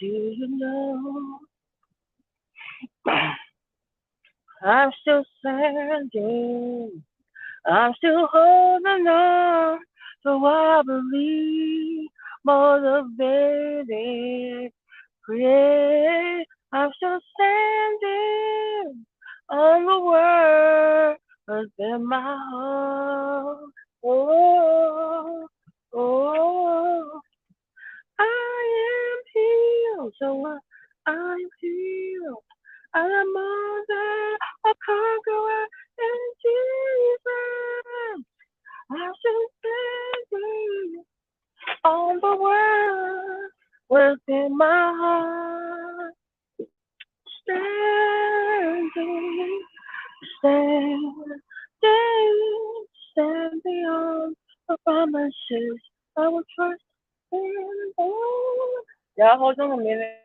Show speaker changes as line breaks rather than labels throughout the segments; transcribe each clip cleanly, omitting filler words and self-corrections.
Do you know I'm still standing? I'm still holding on to what I believe, motivated, create. I'm still standing on the word within my heart. Oh, oh, I am healed. So I'm healed. I am more than a conqueror in Jesus. I'm still standing on the word within my heart. Standing, standing, standing on the promises. I will trust in the Lord. Y'all hold on a minute.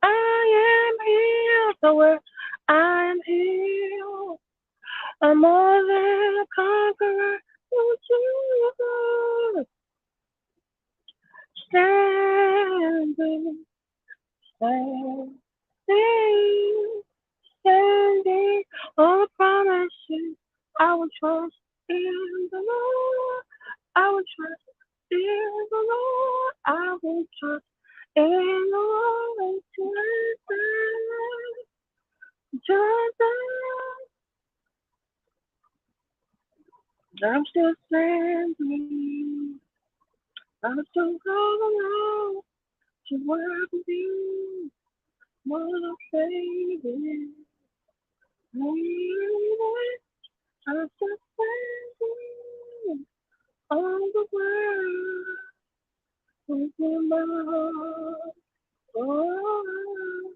I am healed. So where I am healed. I'm more than a conqueror. Oh, Jesus. Standing, standing, standing on the promises. I will trust in the Lord. I will trust in the Lord. I will trust in the Lord. I'm still standing. I'm still going on to work with you. Motivated. I'm still standing on the word within my heart. Oh,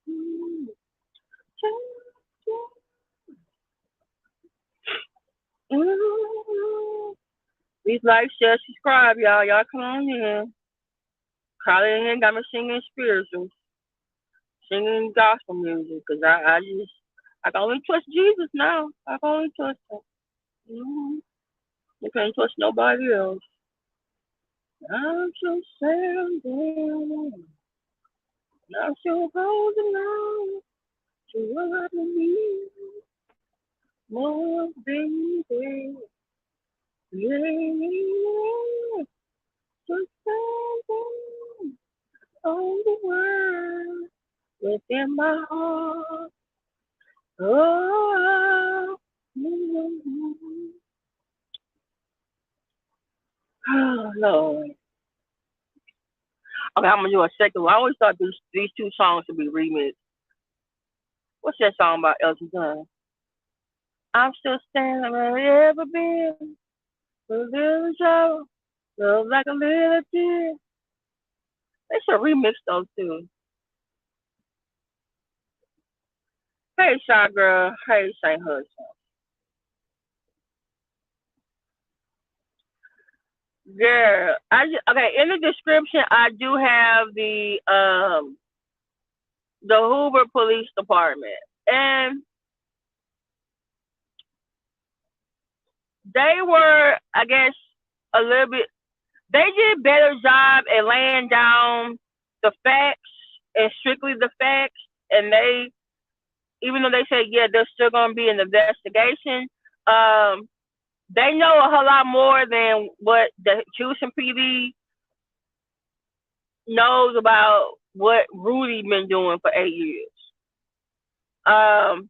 mm, mm. Please like, share, subscribe, y'all. Y'all come on in. Carlee in here got me singing spirituals, singing gospel music, because I can only trust Jesus now. I can only trust him. Mm-hmm. You can't trust nobody else. I'm so standing. I'm so holding on to what I believe. More baby. Yeah. Just standing on the word within my heart. Oh, oh Lord. Okay, I'm gonna do a second one. I always thought these two songs should be remixed. What's that song about Elton John? I'm still standing where I ever been. A little trouble, love like a little tear. They should remix those two. Hey, Shy Girl. Hey, Saint Hudson. Girl, okay. In the description, I do have the Hoover Police Department, and they were, I guess, a little bit. They did a better job at laying down the facts and strictly the facts, and they even though they say, yeah, there's still going to be an investigation, um, they know a whole lot more than what the Houston PD knows about what Rudy been doing for 8 years. Um,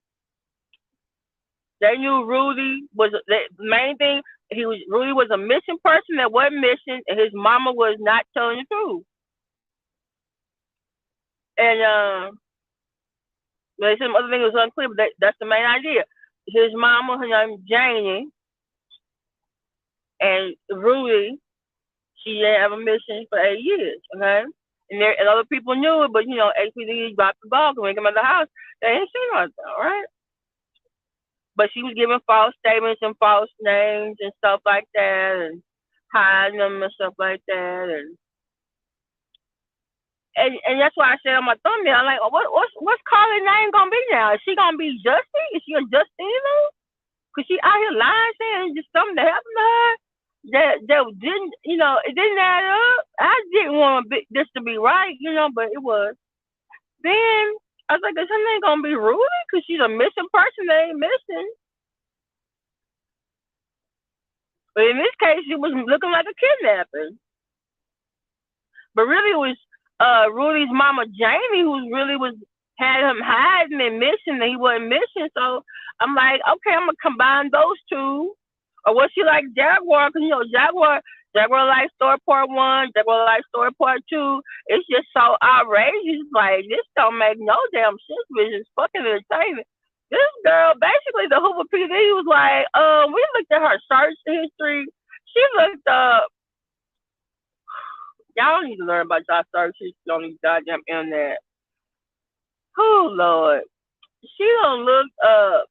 they knew Rudy was the main thing. Rudy was a missing person that wasn't missing, and his mama was not telling the truth. And they said some other thing was unclear, but that's the main idea. His mama, her name is Janie, and Rudy, she didn't have a mission for 8 years, okay? And other people knew it, but HPD dropped the ball when they came out of the house. They ain't seen nothing, all right? But she was giving false statements and false names and stuff like that, and hiding them and stuff like that, and that's why I said on my thumbnail, I'm like, what's Carlee's name gonna be now? Is she gonna be Justy? Is she a Justina? Cause she out here lying, saying just something that happened to her that didn't, it didn't add up. I didn't want this to be right, but it was. Then I was like, is her name gonna be Rudy? Cause she's a missing person that ain't missing. But in this case, she was looking like a kidnapping. But really, it was Rudy's mama Jamie who really had him hiding and missing, and he wasn't missing. So I'm like, okay, I'm gonna combine those two. Or was she like Jaguar? Because Jaguar likes Story Part 1, Jaguar likes Story Part 2. It's just so outrageous. Like, this don't make no damn sense, but it's fucking entertaining. This girl, basically, the Hoover PD was like, we looked at her search history. She looked up. Y'all need to learn about y'all search history on these goddamn internet. Oh, Lord. She done looked up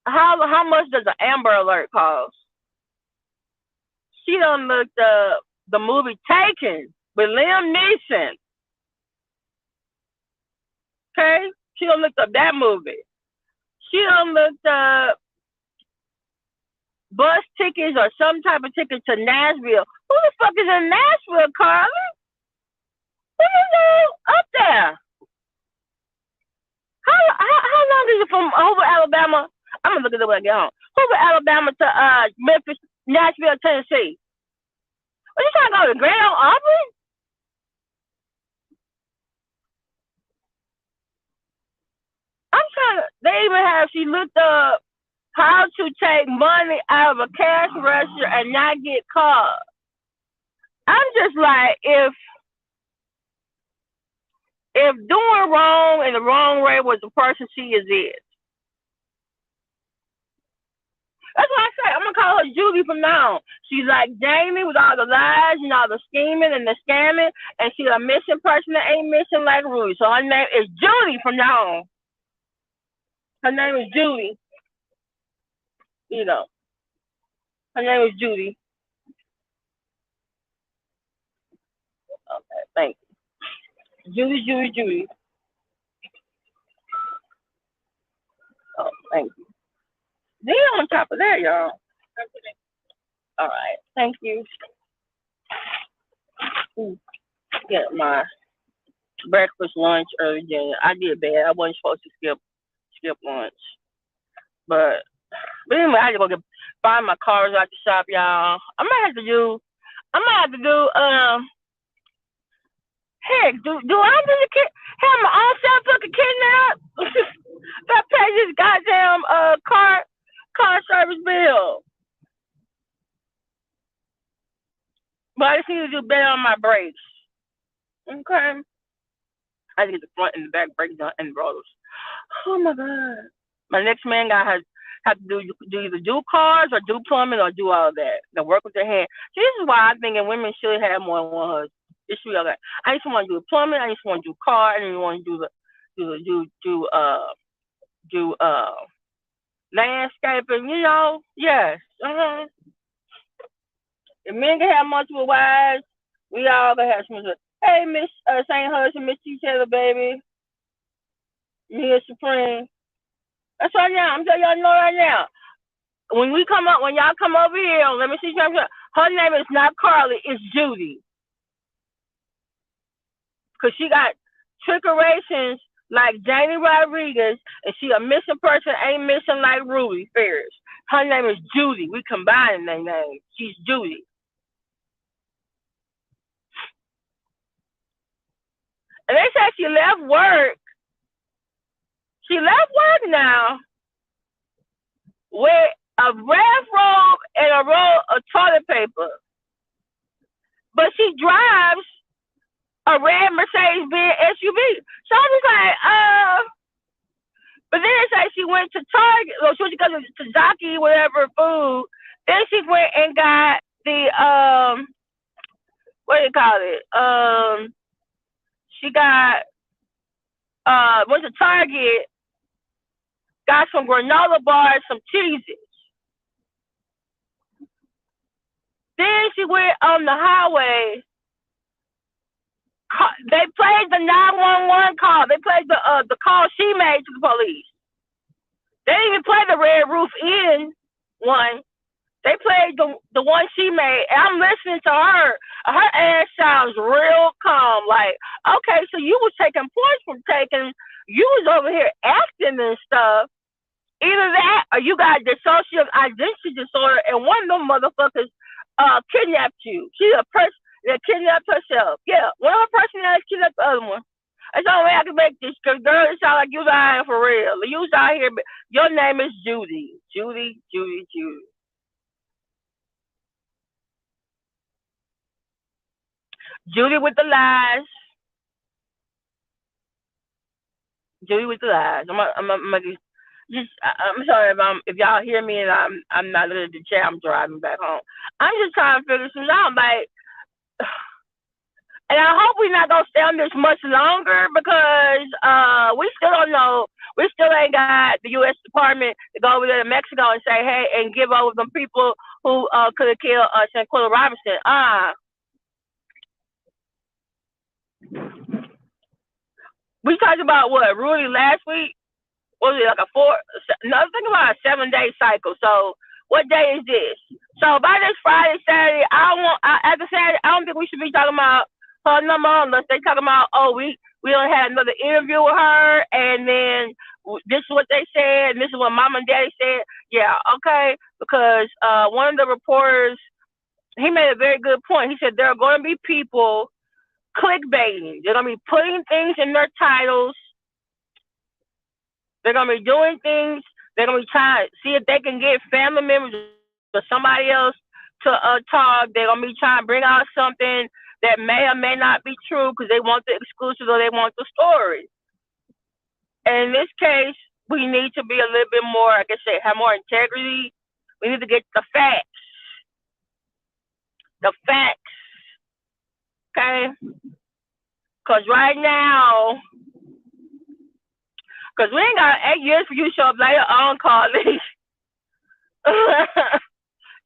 how much does an Amber Alert cost? She done looked up the movie Taken with Liam Neeson. Okay? She done looked up that movie. She done looked up bus tickets or some type of ticket to Nashville. Who the fuck is in Nashville, Carlee? Who is up there? How long is it from Hoover, Alabama? I'm gonna look it up when I get home. Hoover, Alabama to Memphis, Nashville, Tennessee. What you trying to go to Grand Ole Opry? I'm trying to. They even have. She looked up how to take money out of a cash register and not get caught. I'm just like, if doing wrong in the wrong way was the person she is. That's why I say I'm gonna call her Judy from now on. She's like Jamie with all the lies and all the scheming and the scamming, and she's a missing person that ain't missing like Rudy. So her name is Judy from now on. Her name is Judy. Her name is Judy. Okay, thank you. Judy. Oh, thank you. Then on top of that, y'all. All right, thank you. Get my breakfast, lunch, early dinner. I did bad. I wasn't supposed to skip lunch, but anyway, I had to go find my cars out the shop, y'all. I might have to do. Heck, do I need to have my own self fucking kidnap? That pay this goddamn car service bill. But I just need to do better on my brakes. Okay. I need the front and the back brakes done and rotors. Oh my god. My next man guy have to either do cars or do plumbing or do all of that. To work with their hand. See, this is why I'm thinking women should have more than one husband. It should be okay. I just want to do plumbing. I just want to do car. I just want to do landscaping. Yes. If men can have multiple wives, we all gonna have some. Hey, Miss Saint Hudson, Miss T. Taylor, baby, Mia Supreme. That's right now. I'm telling y'all right now. When y'all come over here, let me see something. Her name is not Carlee, it's Judy. Cause she got trickerations like Janie Rodriguez, and she a missing person, ain't missing like Ruby Ferris. Her name is Judy. We combining their names. She's Judy. And they said she left work. She left work now with a red robe and a roll of toilet paper. But she drives a red Mercedes Benz SUV. So I was like, but then it said she went to Target, or she went to go to Jockey, whatever food. Then she went and got the what do you call it? She got went to Target, got some granola bars, some cheeses. Then she went on the highway. They played the 911 call. They played the call she made to the police. They didn't even play the Red Roof Inn one. They played the one she made. And I'm listening to her. Her ass sounds real calm. Like, okay, so you was taking points from taking. You was over here acting and stuff. Either that or you got dissociative identity disorder, and one of them motherfuckers kidnapped you. She's a person that kidnapped herself. Yeah, one of her personalities kidnapped the other one. That's the only way I can make this, because girl, it sounds like you lying for real. You was out here, but your name is Judy. Judy, Judy, Judy. Judy with the lies. Judy with the lies. I'm sorry if y'all hear me and I'm not looking at the chat. I'm driving back home. I'm just trying to figure this out. Like, and I hope we're not gonna stay on this much longer, because we still don't know. We still ain't got the U.S. Department to go over there to Mexico and say, hey, and give over them people who could have killed Shanquilla Robinson. We talked about what, Rudy, last week? What was it, like a think about a 7-day cycle. So what day is this? So by this Friday, Saturday, after Saturday, I don't think we should be talking about her no more, unless they talking about, we don't have another interview with her, and then this is what they said, and this is what mom and daddy said. Yeah, okay, because one of the reporters, he made a very good point. He said there are going to be people clickbaiting. They're going to be putting things in their titles. They're going to be doing things. They're going to be trying to see if they can get family members or somebody else to talk. They're going to be trying to bring out something that may or may not be true, because they want the exclusive or they want the story. And in this case, we need to be a little bit more, like I said, have more integrity. We need to get the facts. The facts. Okay? Because right now, because we ain't got 8 years for you to show up later on, Carlee.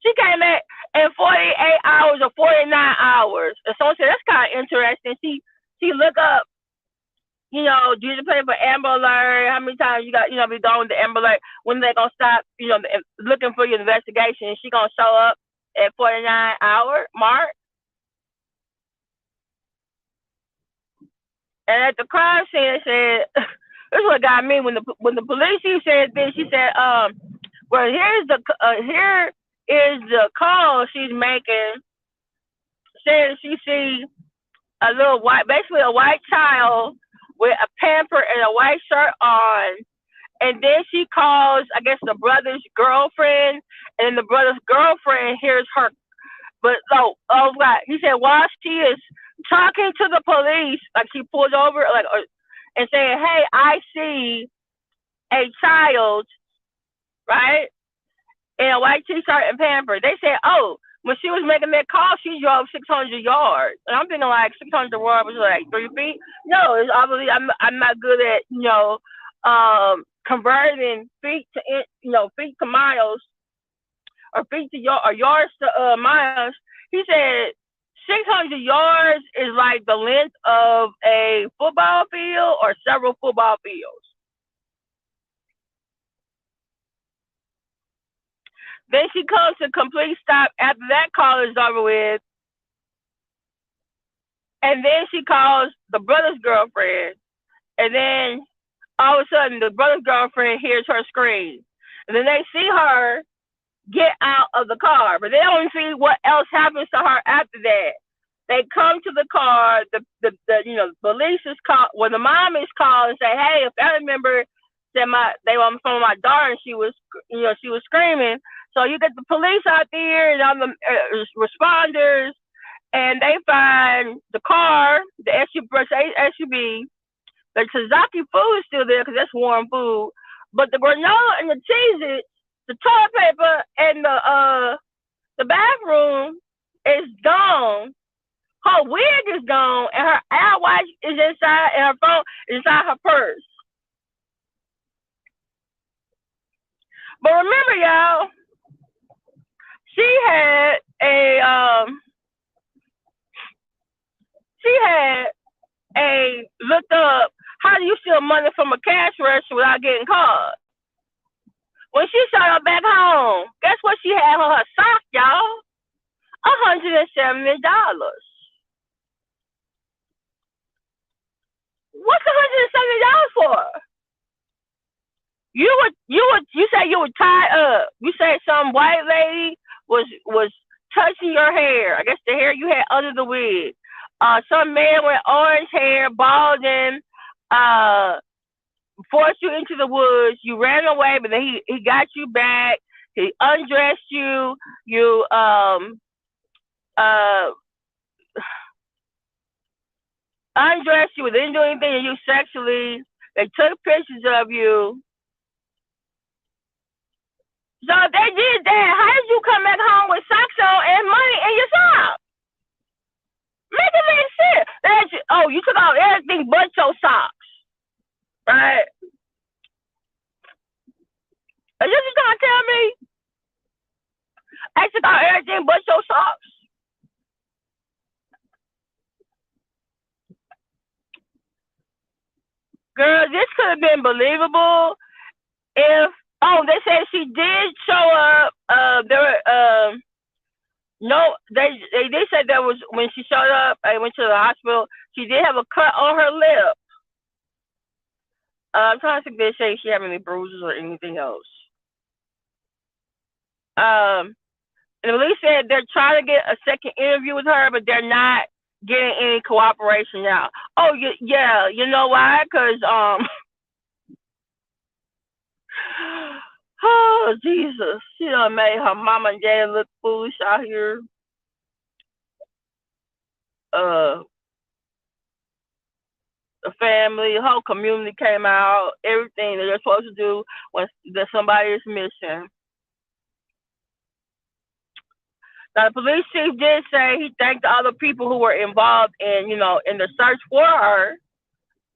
She came in 48 hours or 49 hours. And someone said, that's kind of interesting. She look up, do you pay for Amber Alert? How many times you got, be going with the Amber Alert? When they going to stop, looking for your investigation? She going to show up at 49-hour mark? And at the crime scene, they said, this is what got me. When the police chief said this, she said, well, here is the call she's making, saying she sees a little basically a white child with a pamper and a white shirt on, and then she calls, I guess, the brother's girlfriend, and the brother's girlfriend hears her. But right. He said while she is talking to the police, like she pulls over, and saying, "Hey, I see a child, right, in a white t-shirt and pamper." They said, "Oh, when she was making that call, she drove 600 yards." And I'm thinking like 600 yards was like 3 feet. No, it's obviously I'm not good at converting feet to miles, or feet to yards to miles. He said 600 yards is like the length of a football field or several football fields. Then she comes to complete stop after that call is over with. And then she calls the brother's girlfriend. and then all of a sudden the brother's girlfriend hears her scream, and then they see her get out of the car, but they don't see what else happens to her after that. They come to the car. The police is called. When the mom is called and say, "Hey, a family member said they were on the phone with my daughter and she was screaming." So you get the police out there and all the responders, and they find the car, the SUV. The Tzatziki food is still there because that's warm food, but the granola and the cheeses, the toilet paper, and the bathroom is gone. Her wig is gone, and her eyewash is inside, and her phone is inside her purse. But remember, y'all, she had looked up how do you steal money from a cash register without getting caught. When she showed up back home, guess what she had on her sock, y'all? $170. What's $170 for? You say you were tied up. You say some white lady was touching your hair. I guess the hair you had under the wig. Some man with orange hair, balding, forced you into the woods. You ran away, but then he got you back. He undressed you. You undressed you. Didn't do anything to you sexually. They took pictures of you. So if they did that, how did you come back home with socks on and money in your socks? Make it make sense. Oh, you took out everything but your socks, right? Are you just gonna tell me I took out everything but your socks? Girl, this could have been believable if they said she did show up. They did say there was when she showed up. I went to the hospital. She did have a cut on her lip. I'm trying to think if they say she had any bruises or anything else. And the police said they're trying to get a second interview with her, but they're not getting any cooperation now. Oh yeah, you know why? Because oh Jesus, she done made her mama and dad look foolish out here. The family, the whole community came out. Everything that they're supposed to do when somebody is missing. Now, the police chief did say he thanked all the people who were involved in the search for her,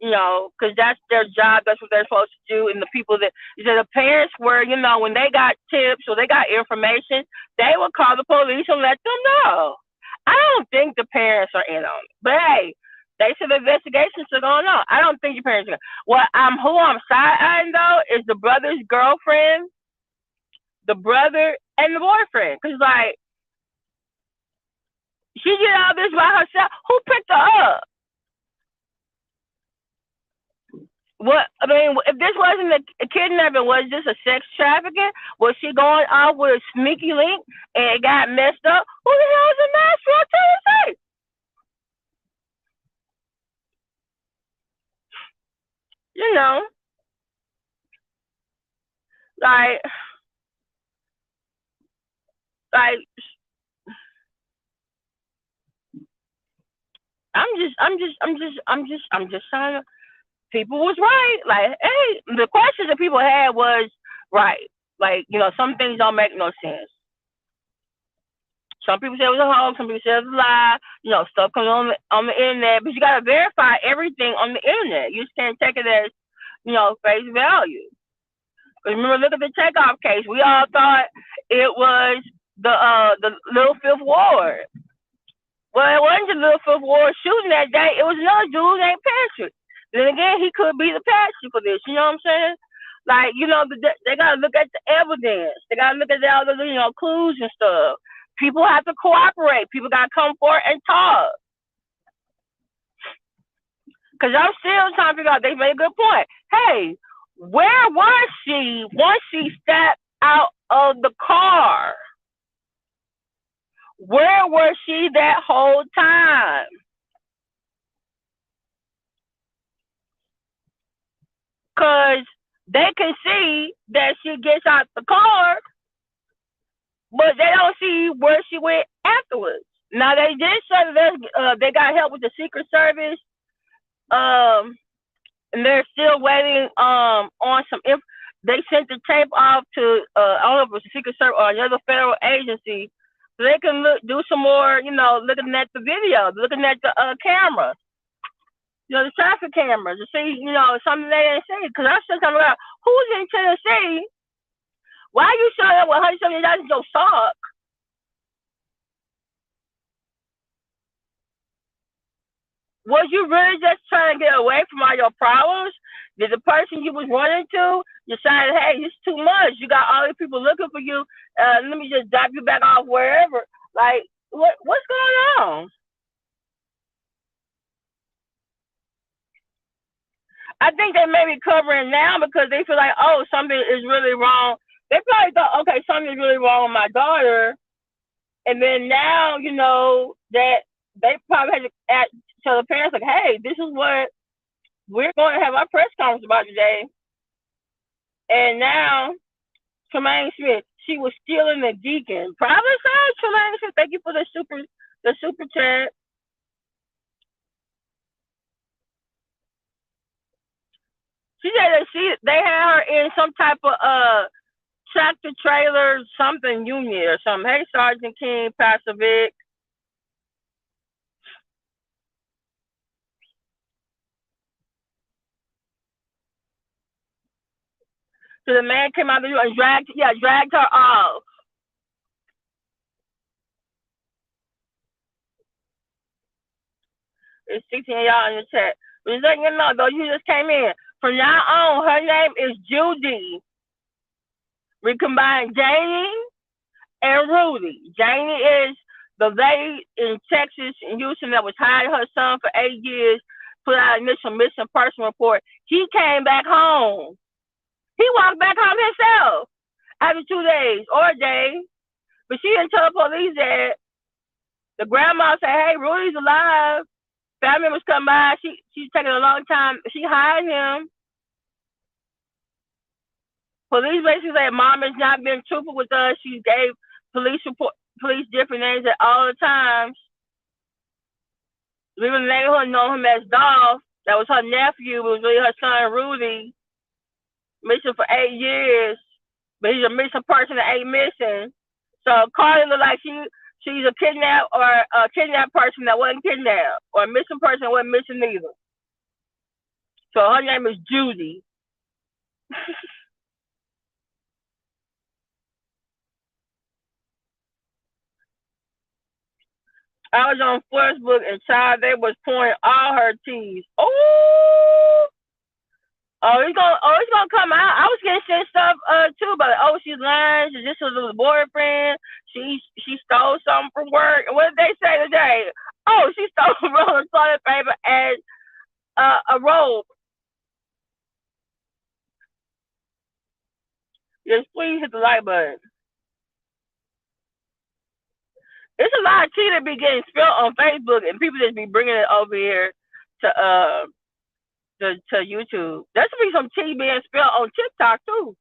because that's their job. That's what they're supposed to do. And the people he said the parents were, when they got tips or they got information, they would call the police and let them know. I don't think the parents are in on it. But hey, they said the investigation's still going on. I don't think the parents are. Who I'm side-eyeing, though, is the brother's girlfriend, the brother, and the boyfriend. Because, she did all this by herself. Who picked her up? What I mean, if this wasn't a kidnapping, was this a sex trafficking? Was she going off with a sneaky link and it got messed up? Who the hell is in Nashville, Tennessee? Like I'm just trying to. People was right. Like, hey, the questions that people had was right. Like, some things don't make no sense. Some people say it was a hoax. Some people say it was a lie. Stuff comes on the internet, but you gotta verify everything on the internet. You just can't take it as face value. Because remember, look at the Takeoff case. We all thought it was the Little Fifth Ward. Well, it wasn't the Little Fifth Ward shooting that day. It was another dude named Patrick. Then again, he could be the Patrick for this. You know what I'm saying? Like, they gotta look at the evidence. They gotta look at all the clues and stuff. People have to cooperate. People gotta come forward and talk. Because I'm still trying to figure out. They made a good point. Hey, where was she once she stepped out of the car? Where was she that whole time? Because they can see that she gets out the car, but they don't see where she went afterwards. Now they did say that they got help with the Secret Service, um, and they're still waiting on some. They sent the tape off to I don't know if it was the Secret Service or another federal agency, so they can do some more. Looking at the video, looking at the camera. The traffic cameras to see, something they didn't see. Because I'm still talking about who's in Tennessee. Why are you showing up with $170 in your sock? Was you really just trying to get away from all your problems? Did the person you was running to decide, hey, it's too much? You got all these people looking for you. Let me just drop you back off wherever. Like, what's going on? I think they may be covering now because they feel like, oh, something is really wrong. They probably thought, okay, something's really wrong with my daughter. And then now, that they probably had to tell the parents, like, hey, this is what we're going to have our press conference about today. And now, Tremaine Smith, she was stealing the deacon. Probably so, Tremaine Smith, thank you for the super chat. She said that they had her in some type of tractor trailer something union or something. Hey, Sergeant King, Pastor Vic. So the man came out of the room and dragged her off. It's 16 of y'all in the chat. But just letting you know, though, you just came in. From now on, her name is Judy. We combine Janie and Rudy. Janie is the lady in Texas and Houston that was hiding her son for 8 years, put out initial missing person report. He came back home. He walked back home himself after 2 days or a day. But she didn't tell the police that. The grandma said, hey, Rudy's alive. Family members come by. She's taking a long time. She hiding him. Police basically said mom has not been truthful with us. She gave police different names at all the times. We were neighborhood know him as Dolph. That was her nephew. It was really her son Rudy. Missing for 8 years. But he's a missing person that ain't missing. So Carlee looked like she's a kidnapped or a kidnapped person that wasn't kidnapped, or a missing person that wasn't missing either. So her name is Judy. I was on Facebook and child, they was pouring all her teas. It's gonna come out. I was getting sent stuff too, but she's lying. She just was a boyfriend. She stole something from work. And what did they say today? Oh, she stole a roll of toilet paper and a robe. Yes, please hit the like button. It's a lot of tea that be getting spilled on Facebook, and people just be bringing it over here to YouTube. There should be some tea being spilled on TikTok too.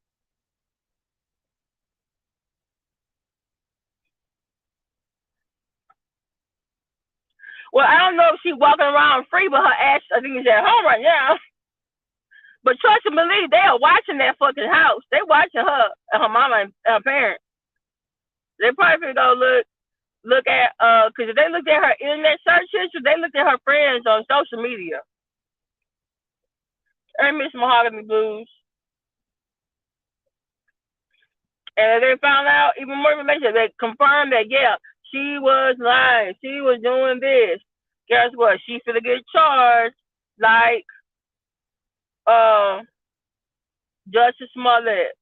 Well, I don't know if she's walking around free, but her ass, I think, is at home right now. But trust and believe, they are watching that fucking house. They watching her and her mama and her parents. They probably go look at because if they looked at her internet search history, they looked at her friends on social media. I miss Mahogany Blues. And they found out even more information. They confirmed that she was lying. She was doing this. Guess what? She's gonna get charged like Justice Smollett.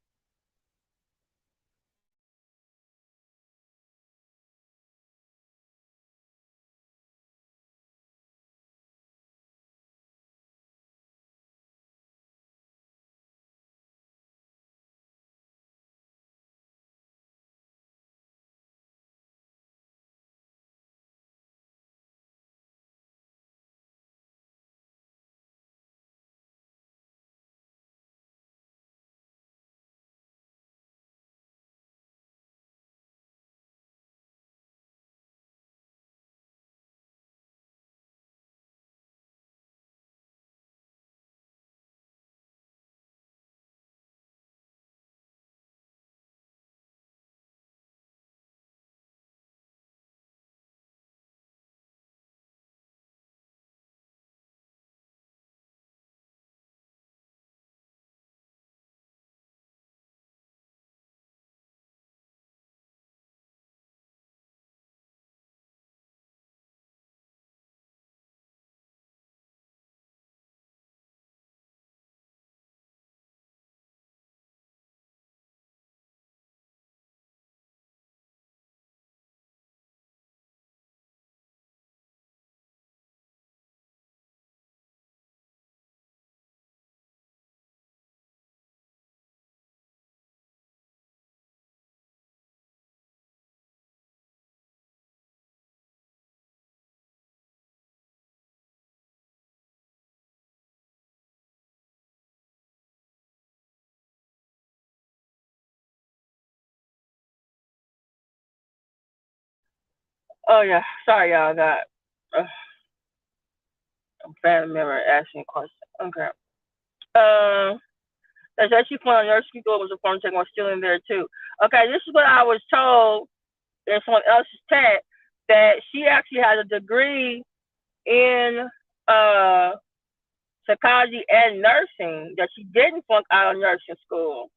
Oh yeah, sorry y'all. Got a family member asking a question. Okay. Um, that's actually fun. On your school was a phone check was still in there too. Okay, this is what I was told in someone else's chat that she actually has a degree in uh psychology and nursing that she didn't flunk out of nursing school.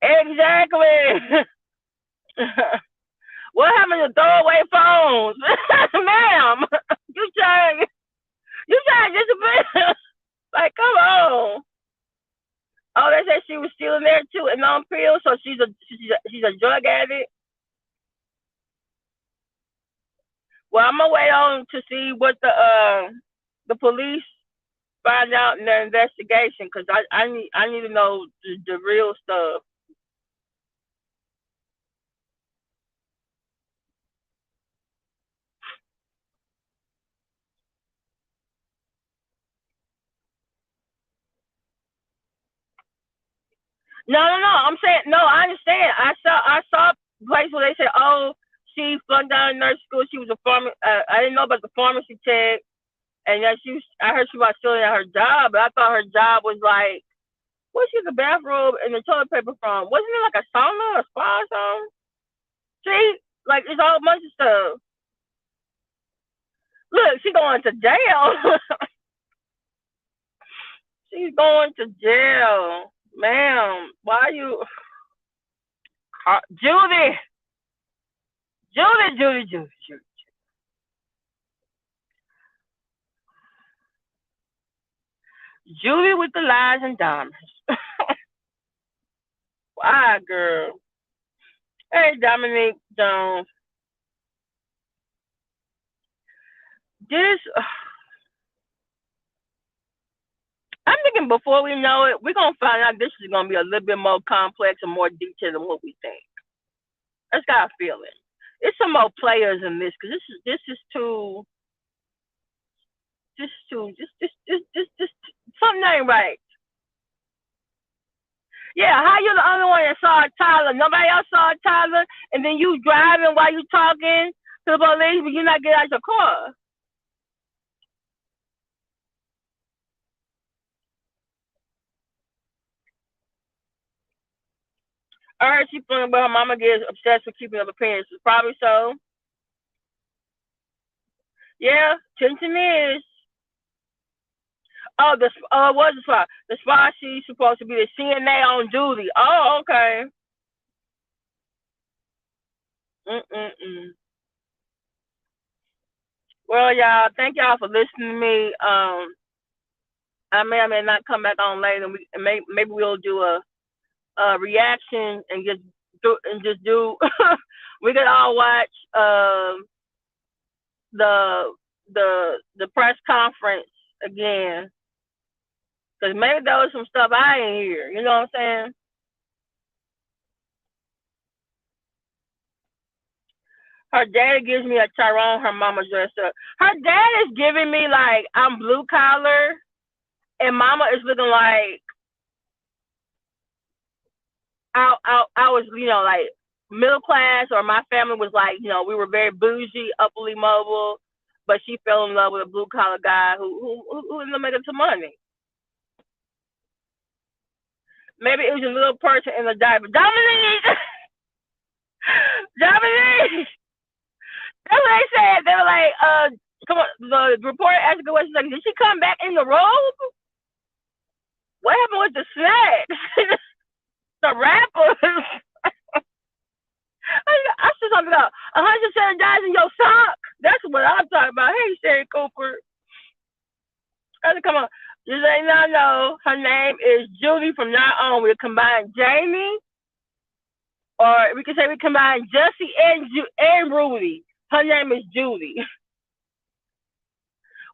Exactly. What happened to throwaway phones, ma'am? You trying? You trying to disappear? Like, come on. Oh, they said she was still in there too and on pills, so she's a drug addict. Well, I'm gonna wait on to see what the police find out in their investigation because I need to know the real stuff. No, no, no. I'm saying no. I understand. I saw a place where they said, oh, she flunked out of nurse school. She was a I didn't know about the pharmacy tech, and that she was. I heard she was still at her job, but I thought her job was like, where's she the bathrobe and the toilet paper from? Wasn't it like a sauna or a spa or something? See, like it's all a bunch of stuff. Look, she going to jail. She's going to jail, ma'am. Why are you, Judy? Judy, Judy, Judy, Judy. Judy with the lies and diamonds. Why, girl? Hey, Dominique Jones. This, I'm thinking before we know it, we're going to find out this is going to be a little bit more complex and more detailed than what we think. That's got a feeling. It's some more players in this because this is too, this, something ain't right. Yeah, how you the only one that saw Tyler? Nobody else saw Tyler, and then you driving while you talking to the police, but you not get out your car. I heard she feeling, but her mama gets obsessed with keeping up appearances. Probably so. Yeah, tension is. Oh, it was the spy. The spy she's supposed to be the CNA on duty. Oh, okay. Mm-mm-mm. Well, y'all, thank y'all for listening to me. I may or may not come back on later. Maybe we'll do a reaction and just do. We could all watch the the press conference again because maybe there was some stuff I ain't hear. You know what I'm saying? Her dad gives me a Tyrone. Her mama dressed up. Her dad is giving me like I'm blue collar, and mama is looking like I was like middle class, or my family was like we were very bougie, upperly mobile, but she fell in love with a blue collar guy who ended up making some money. Maybe it was a little person in the diaper. Dominique, Dominique. That's what they said. They were like, come on. The reporter asked a question like, did she come back in the robe? What happened with the snacks? The rappers. I should talk about $107 in your sock. That's what I'm talking about. Hey, Sherry Cooper. I said, come on. Just ain't now know. Her name is Judy from now on. We'll combine Jamie, or we can say we combine Jesse and Rudy. Her name is Judy.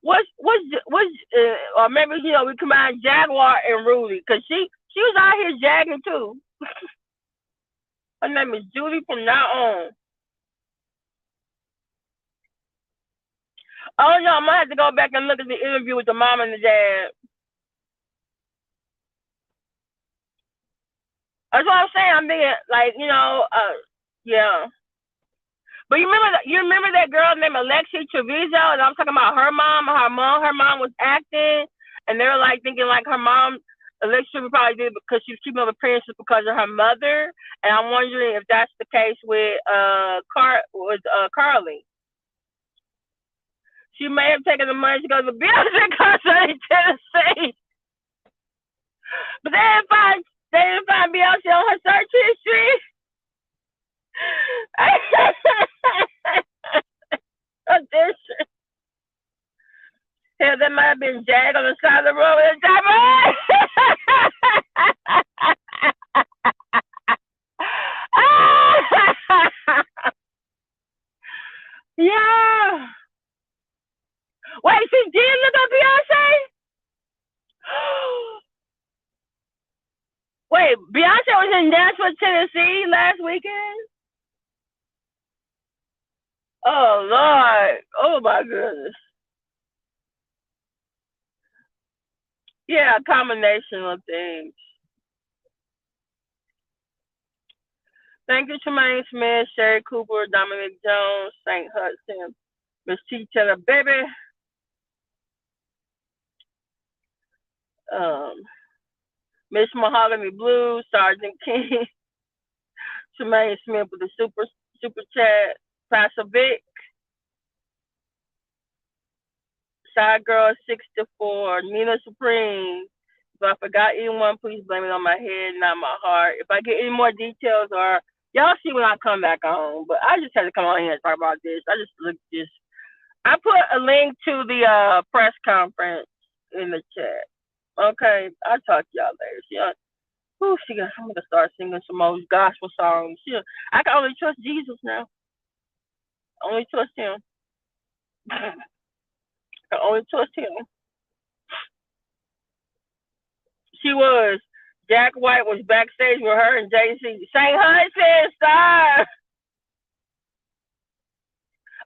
Or maybe we combine Jaguar and Rudy because she was out here jagging too. Her name is Judy from now on. Oh no, I'm gonna have to go back and look at the interview with the mom and the dad. That's what I'm saying. I'm thinking like, yeah. But you remember that girl named Alexi Treviso, and I'm talking about her mom. Her mom was acting, and they were like thinking like her mom, Alexi probably did because she was keeping up appearances because of her mother. And I'm wondering if that's the case with Carlee. She may have taken the money to go to the Beyonce concert in Tennessee, but they didn't find Beyonce on her search history. Audition. Hell, that might have been Jag on the side of the road with a driver. Yeah. Wait, she did look up Beyonce? Wait, Beyonce was in Nashville, Tennessee last weekend? Oh, Lord. Oh, my goodness. Yeah, a combination of things. Thank you, Tremaine Smith, Sherry Cooper, Dominic Jones, St. Hudson, Miss T. Taylor, baby. Um, Miss Mahogany Blue, Sergeant King, Tremaine Smith with the super chat, Pastor Vic, Side Girl 64, Nina Supreme. If I forgot anyone, please blame it on my head, not my heart. If I get any more details, or y'all see when I come back on, but I just had to come on here and talk about this. I just looked this. I put a link to the press conference in the chat. Okay, I'll talk to y'all later. I'm gonna start singing some more gospel songs. I can only trust Jesus now. Only trust him. I can only trust him. She was. Jack White was backstage with her and JC. St. Hudson star.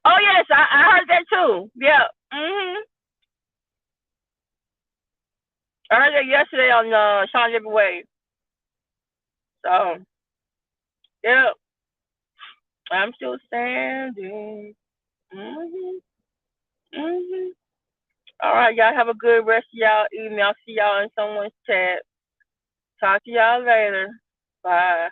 Oh yes, I heard that too. Yeah. I heard that yesterday on Sean Different Way. So yeah, I'm still standing. Mhm. Mhm. All right, y'all have a good rest of y'all evening. I'll see y'all in someone's chat. Talk to y'all later. Bye.